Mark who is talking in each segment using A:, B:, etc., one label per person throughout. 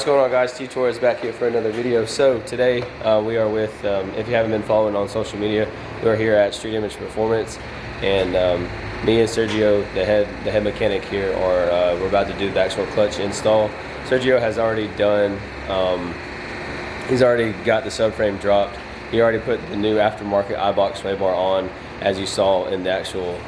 A: What's going on, guys? T-Tor is back here for another video. So today we are with, if you haven't been following on social media, we are here at Street Image Performance, and me and Sergio, the head mechanic here, are we're about to do the actual clutch install. Sergio has already done, he's already got the subframe dropped. He already put the new aftermarket iBox sway bar on, as you saw in the actual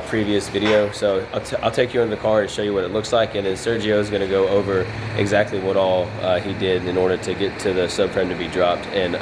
A: previous video. So I'll take you into the car and show you what it looks like, and then Sergio is going to go over exactly what all he did in order to get to the subframe to be dropped, and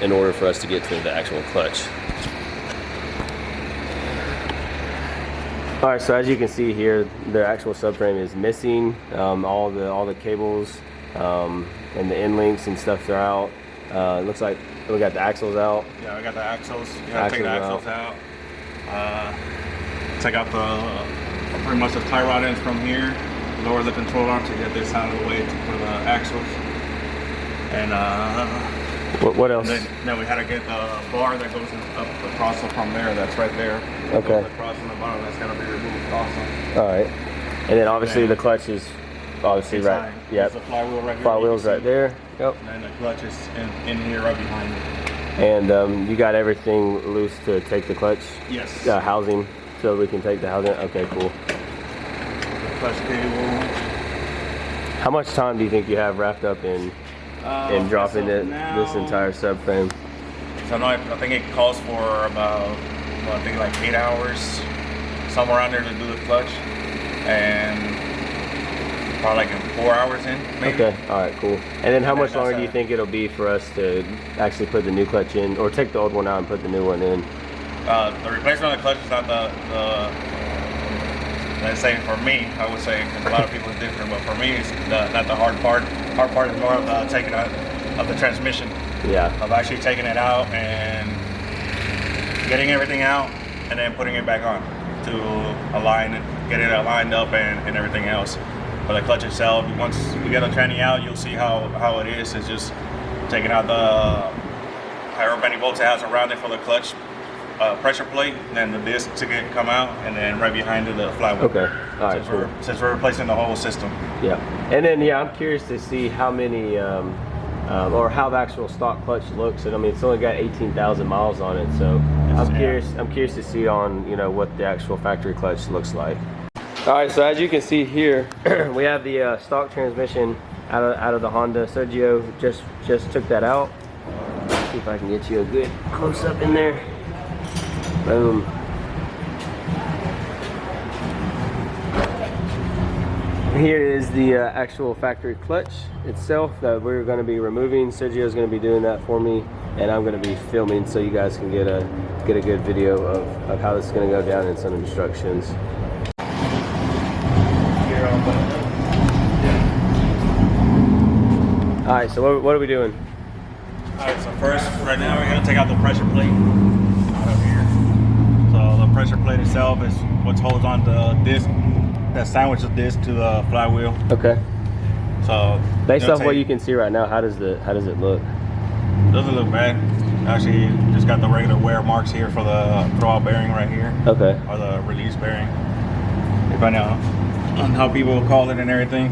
A: in order for us to get to the actual clutch. All right, so as you can see here, the actual subframe is missing. All the cables and the end links and stuff are out. It looks like we got the axles out.
B: Yeah, we got the axles. You gotta take the axles out. Take out pretty much the tie rod ends from here. Lower the control arm to get this out of the way for the axles. And
A: what else?
B: Then we had to get the bar that goes up across from there. That's right there.
A: Okay.
B: Across on the bottom. That's gonna be removed also.
A: All right. And then obviously the clutch is obviously right. Yep.
B: The flywheel right here.
A: Flywheel's right there. Yep.
B: And then the clutch is in here right behind it.
A: And you got everything loose to take the clutch?
B: Yes.
A: Housing, so we can take the housing. Okay, cool.
B: The clutch cable.
A: How much time do you think you have wrapped up in dropping this entire subframe?
B: So no, I think it calls for about, well, I think like 8 hours, somewhere around there to do the clutch, and probably like 4 hours in, maybe.
A: Okay, all right, cool. And then how much longer do you think it'll be for us to actually put the new clutch in, or take the old one out and put the new one in?
B: The replacement of the clutch is not let's say for me, I would say, because a lot of people is different, but for me, it's not the hard part. Hard part is more of the taking out of the transmission. Yeah. Of actually taking it out and getting everything out, and then putting it back on to align it, get it aligned up and everything else. For the clutch itself, once we get the tranny out, you'll see how it is. It's just taking out the however many bolts it has around it for the clutch pressure plate, and then the disc to come out, and then right behind it the flywheel. Okay, all right, since we're replacing the whole system. Yeah,
A: and then I'm curious to see how many or how the actual stock clutch looks. And I mean, it's only got 18,000 miles on it, so I'm curious to see on what the actual factory clutch looks like. All right, so as you can see here, we have the stock transmission out of the Honda. Sergio just took that out. Let's see if I can get you a good close up in there. Boom. Here is the actual factory clutch itself that we're going to be removing. Sergio is going to be doing that for me, and I'm going to be filming so you guys can get a good video of how this is going to go down and some instructions. All right, so what are we doing?
B: All right, so first, right now we're gonna take out the pressure plate out of here. So the pressure plate itself is what holds on the disc, that sandwiches the disc to the flywheel.
A: Okay.
B: So
A: based off what you can see right now, how does it look?
B: It doesn't look bad. Actually, just got the regular wear marks here for the throwout bearing right here. Okay. Or the release bearing, depending on how people call it and everything.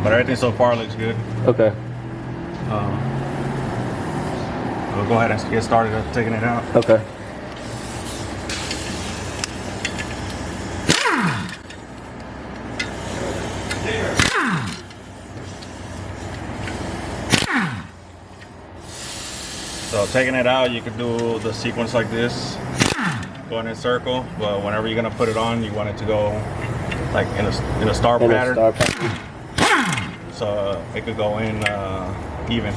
B: But everything so far looks good. Okay. We'll go ahead and get started on taking it out.
A: Okay.
B: So taking it out, you could do the sequence like this, go in a circle, but whenever you're gonna put it on, you want it to go like in a star pattern. So it could go in even.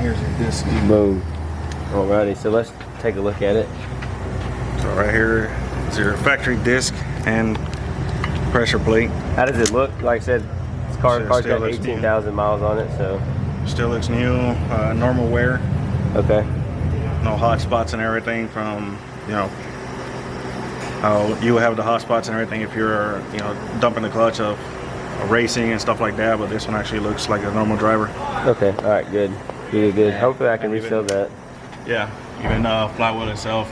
B: Here's your disc.
A: Boom. Alrighty, so let's take a look at it.
B: So right here is your factory disc and pressure plate.
A: How does it look? Like I said, this car's got 18,000 miles on it, so.
B: Still looks new, normal wear.
A: Okay.
B: No hot spots and everything from, how you have the hot spots and everything if you're, you know, dumping the clutch of racing and stuff like that. But this one actually looks like a normal driver.
A: Okay. All right. Good. Good. Hopefully I can resell that.
B: Yeah. Even Flywheel itself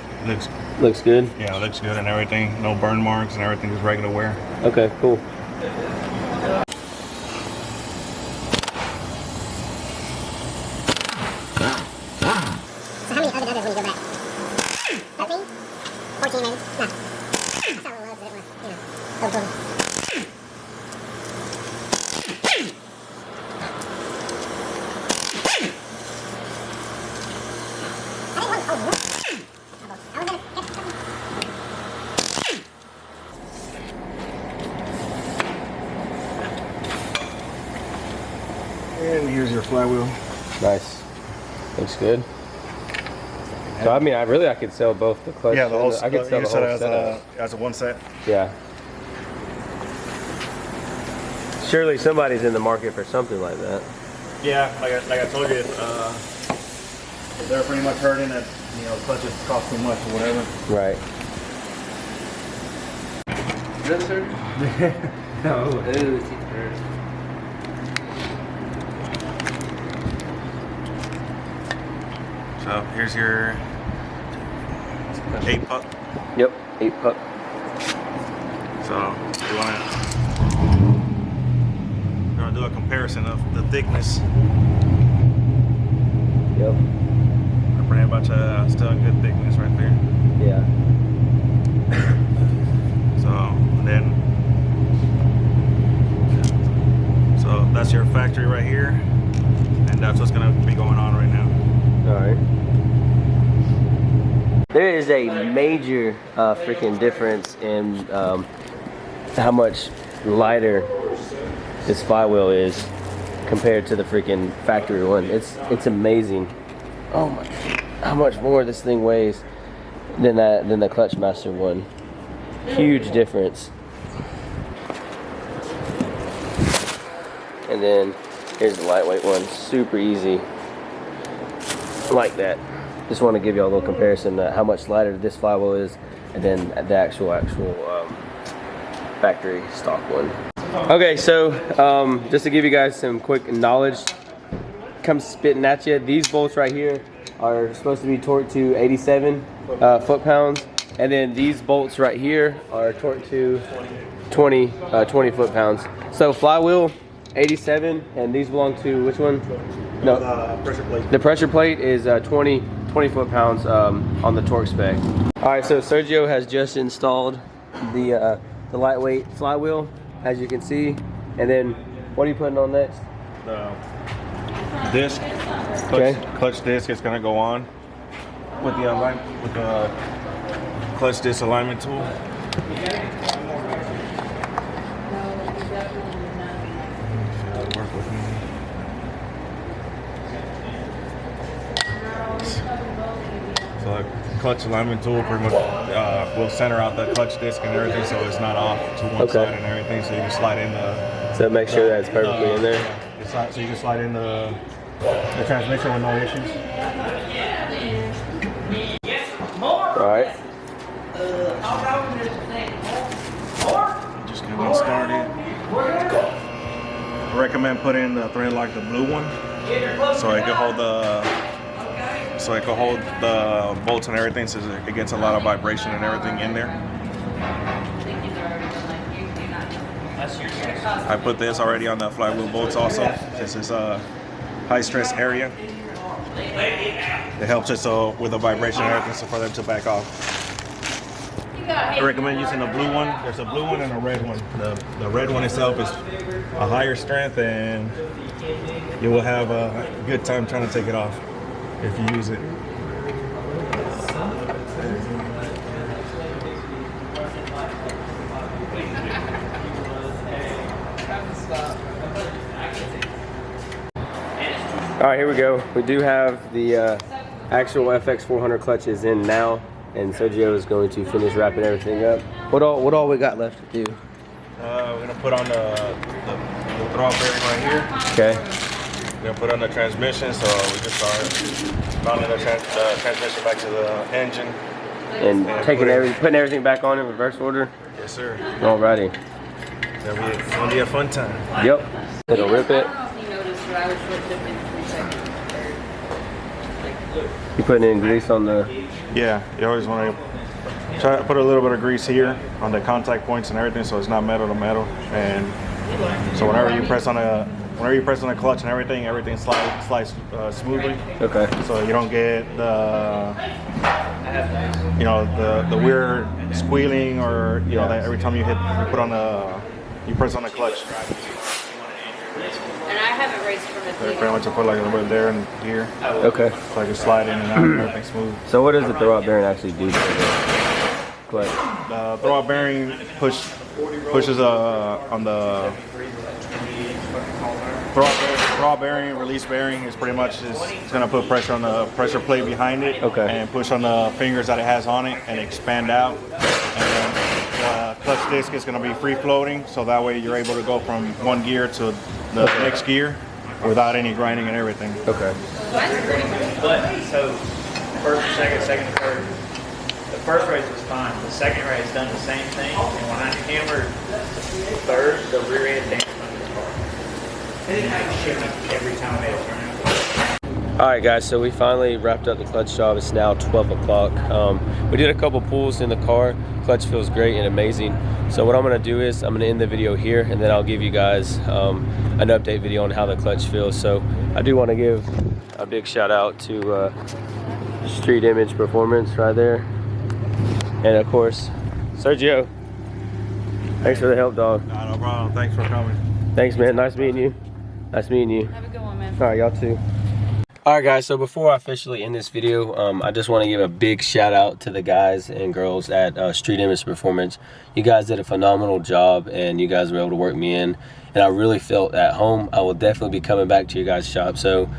A: looks good.
B: Yeah, it looks good and everything. No burn marks and everything is regular wear.
A: Okay. Cool.
C: So how many others when you go back? 13? 14 maybe? No. I saw a little low because it was, you know, over 20.
B: And here's your flywheel.
A: Nice. Looks good. So I mean, I could sell both the clutch.
B: Yeah, the whole.
A: I could sell the whole
B: setup as a one set.
A: Yeah. Surely somebody's in the market for something like that.
B: Yeah, like I told you, if they're pretty much hurting that, you know, clutches cost too much or whatever.
A: Right.
D: Is that the surgery? No, it is the teeth first.
B: So here's your 8 puck.
A: Yep, 8 puck.
B: So you want to do a comparison of the thickness.
A: Yep.
B: Pretty much still a good thickness right there.
A: Yeah.
B: So that's your factory right here, and that's what's gonna be going on right now.
A: All right. There is a major freaking difference in how much lighter this flywheel is compared to the freaking factory one. It's amazing. Oh my! How much more this thing weighs than the ClutchMaster one? Huge difference. And then here's the lightweight one, super easy, like that. Just want to give you a little comparison to how much lighter this flywheel is, and then the actual factory stock one. Okay, so just to give you guys some quick knowledge, comes spitting at you. These bolts right here are supposed to be torqued to 87 foot-pounds, and then these bolts right here are torqued to 20 foot-pounds. So flywheel 87, and these belong to which one? No,
B: the pressure plate.
A: The pressure plate is 20 foot-pounds on the torque spec. All right, so Sergio has just installed the lightweight flywheel, as you can see, and then what are you putting on next?
B: The disc, clutch disc is gonna go on with the clutch disc alignment tool. Work with me. So the clutch alignment tool pretty much will center out the clutch disc and everything, so it's not off to one side and everything. So you can slide in the.
A: So make sure that it's perfectly in there.
B: Yeah, so you can slide in the transmission with no issues.
A: All right.
B: Just get one started. I recommend putting the thread lock, the blue one, so it can hold the bolts and everything, so it gets a lot of vibration and everything in there. I put this already on the flywheel bolts also, since it's a high stress area. It helps it so with the vibration and everything, so for them to back off. I recommend using the blue one. There's a blue one and a red one. The red one itself is a higher strength, and you will have a good time trying to take it off if you use it.
A: All right, here we go. We do have the actual FX400 clutches in now, and Sergio is going to finish wrapping everything up. What all we got left to do?
B: We're gonna put on the throttle bearing right here.
A: Okay.
B: We're gonna put on the transmission, so we can start mounting the transmission back to the engine.
A: And putting everything back on in reverse order.
B: Yes, sir.
A: Alrighty.
B: It's gonna be a fun time.
A: Yep. It'll rip it.
E: I don't know if you noticed, but I was flipped up in 3 seconds.
A: You putting in grease on the.
B: Yeah, you always want to try to put a little bit of grease here on the contact points and everything, so it's not metal to metal. And so whenever you press on the clutch and everything slides smoothly.
A: Okay.
B: So you don't get the weird squealing, or that every time you press on the clutch.
E: And I haven't raced from the
B: Pretty much I put like a little bit there and here.
A: Okay.
B: So I can slide in and out and everything smooth.
A: So what does the throwout bearing actually do to the clutch?
B: The throwout bearing pushes on the throwout bearing, release bearing is pretty much it's gonna put pressure on the pressure plate behind it.
A: Okay.
B: And push on the fingers that it has on it and expand out. And then the clutch disc is gonna be free floating, so that way you're able to go from one gear to the next gear without any grinding and everything.
A: Okay.
F: But so first, second, third. The first race was fine. The second race done the same thing, and when I hammered third, the rear end danced under the car. And it had shifted every time I made a turn.
A: Alright guys, so we finally wrapped up the clutch job. It's now 12 o'clock. We did a couple pulls in the car. Clutch feels great and amazing. So what I'm going to do is I'm going to end the video here, and then I'll give you guys an update video on how the clutch feels. So I do want to give a big shout out to Street Image Performance right there. And of course, Sergio. Thanks for the help, dog.
B: No problem. Thanks for coming.
A: Thanks, man. Nice meeting you. Nice meeting you.
E: Have a good one, man.
A: All right, y'all too. All right, guys, so before I officially end this video, I just want to give a big shout out to the guys and girls at Street Image Performance. You guys did a phenomenal job, and you guys were able to work me in, and I really felt at home. I will definitely be coming back to your guys' shop. So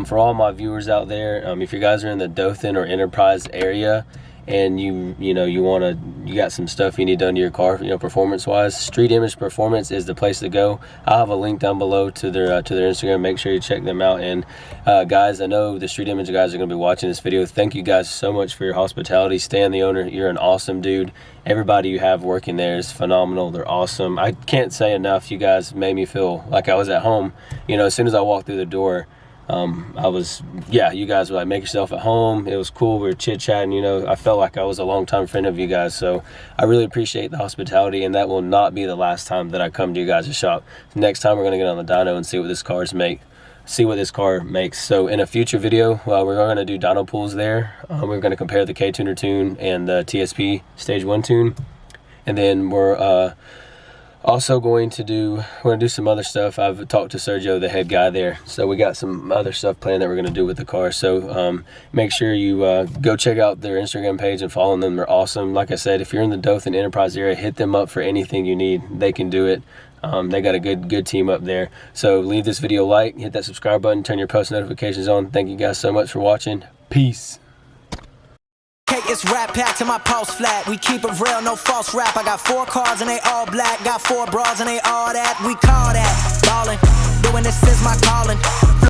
A: for all my viewers out there, if you guys are in the Dothan or Enterprise area, and you got some stuff you need done to your car, performance wise, Street Image Performance is the place to go. I'll have a link down below to their Instagram. Make sure you check them out. And guys, I know the Street Image guys are going to be watching this video. Thank you guys so much for your hospitality. Stan, the owner, you're an awesome dude. Everybody you have working there is phenomenal. They're awesome. I can't say enough. You guys made me feel like I was at home. As soon as I walked through the door, you guys were like, make yourself at home. It was cool. We were chit-chatting, I felt like I was a longtime friend of you guys. So I really appreciate the hospitality, and that will not be the last time that I come to you guys' shop. Next time we're going to get on the dyno and see what this car makes. So in a future video, we're going to do dyno pulls there. We're going to compare the K-Tuner tune and the TSP Stage 1 tune. And then we're also going to do some other stuff. I've talked to Sergio, the head guy there, so we got some other stuff planned that we're going to do with the car. So make sure you go check out their Instagram page and follow them. They're awesome. Like I said, if you're in the Dothan Enterprise area, hit them up for anything you need. They can do it. They got a good team up there. So leave this video a like, hit that subscribe button, turn your post notifications on. Thank you guys so much for watching. Peace.
G: It's rap packed to my pulse flat. We keep it real, no false rap. I got 4 cars and they all black. Got 4 bras and they all that. We call that ballin'. Doing this is my calling.